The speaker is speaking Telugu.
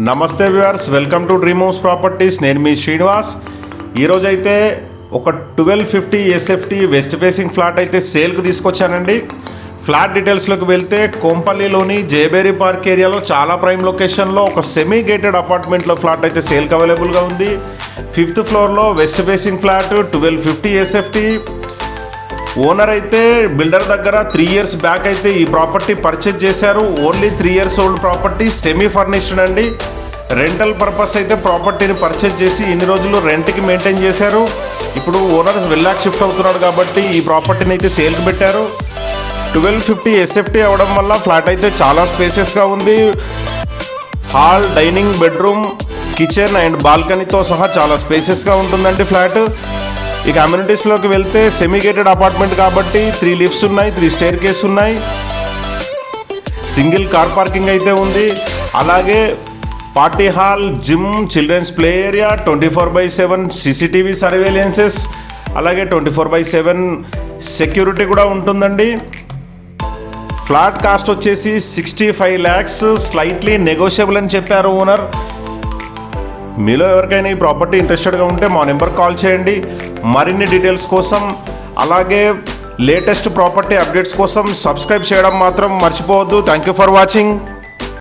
నమస్తే viewers, welcome to dream house properties. నేను మీ శ్రీనివాస్. ఈరోజైతే ఒక 1250 SFT వెస్ట్ ఫేసింగ్ ఫ్లాట్ అయితే సేల్కి తీసుకొచ్చానండి. ఫ్లాట్ డీటెయిల్స్లోకి వెళ్తే కోంపల్లిలోని జేబేరీ పార్క్ ఏరియాలో చాలా ప్రైమ్ లొకేషన్లో ఒక సెమీ గేటెడ్ అపార్ట్మెంట్లో ఫ్లాట్ అయితే సేల్కి అవైలబుల్గా ఉంది. 5th ఫ్లోర్లో west facing flat 1250 SFT. Owner అయితే బిల్డర్ దగ్గర 3 years బ్యాక్ అయితే ఈ ప్రాపర్టీ పర్చేజ్ చేశారు. Only 3 years old property, semi furnished అండి. రెంటల్ పర్పస్ అయితే ప్రాపర్టీని పర్చేజ్ చేసి ఇన్ని రోజులు రెంట్కి మెయింటైన్ చేశారు. ఇప్పుడు ఓనర్స్ వెళ్ళాక షిఫ్ట్ అవుతున్నాడు కాబట్టి ఈ ప్రాపర్టీని అయితే సేల్కి పెట్టారు. 1250 SFT అవ్వడం వల్ల ఫ్లాట్ అయితే చాలా స్పేసెస్గా ఉంది. Hall, dining, bedroom, kitchen and బాల్కనీతో సహా చాలా స్పేసెస్గా ఉంటుందండి ఫ్లాట్. ఇక అమ్యూనిటీస్లోకి వెళ్తే సెమీ గేటెడ్ అపార్ట్మెంట్ కాబట్టి 3 lifts ఉన్నాయి, 3 స్టేర్ కేస్ ఉన్నాయి, సింగిల్ కార్ పార్కింగ్ అయితే ఉంది. అలాగే party hall, gym, children's play area, 24/7 CCTV surveillances, అలాగే 24/7 సెక్యూరిటీ కూడా ఉంటుందండి. ఫ్లాట్ కాస్ట్ వచ్చేసి 65 lakhs, స్లైట్లీ నెగోషియబుల్ అని చెప్పారు ఓనర్. మీలో ఎవరికైనా ఈ ప్రాపర్టీ ఇంట్రెస్టెడ్గా ఉంటే మా నెంబర్ కాల్ చేయండి. మరిన్ని డీటెయిల్స్ కోసం అలాగే లేటెస్ట్ ప్రాపర్టీ అప్డేట్స్ కోసం సబ్స్క్రైబ్ చేయడం మాత్రం మర్చిపోవద్దు. Thank you for watching.